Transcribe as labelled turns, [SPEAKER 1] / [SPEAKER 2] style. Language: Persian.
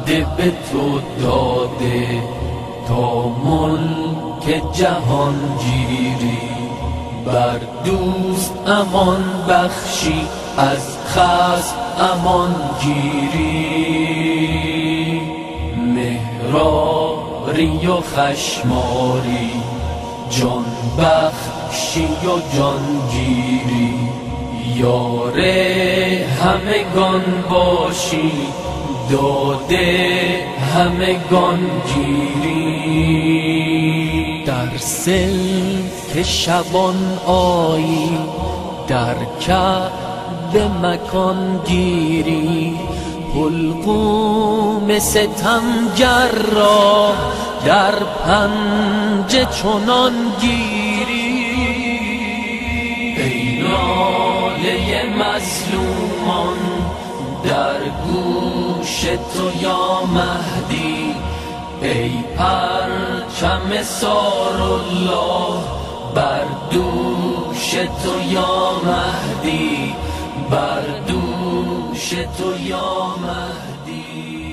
[SPEAKER 1] به تو داده تا ملک جهان گیری، بر دوست امان بخشی از خصم امان گیری. مهراری و خشماری جان بخشی و جان گیری، یار همگان باشی داده همگان گیری. در سلک شبان آیی در کعبه مکان گیری، حلقوم ستمگر را در پنجه چنان گیری. ای ناله مظلومان در گوش تو یا مهدی، ای پرچم سار الله بر دوش تو یا مهدی، بر دوش تو یا مهدی.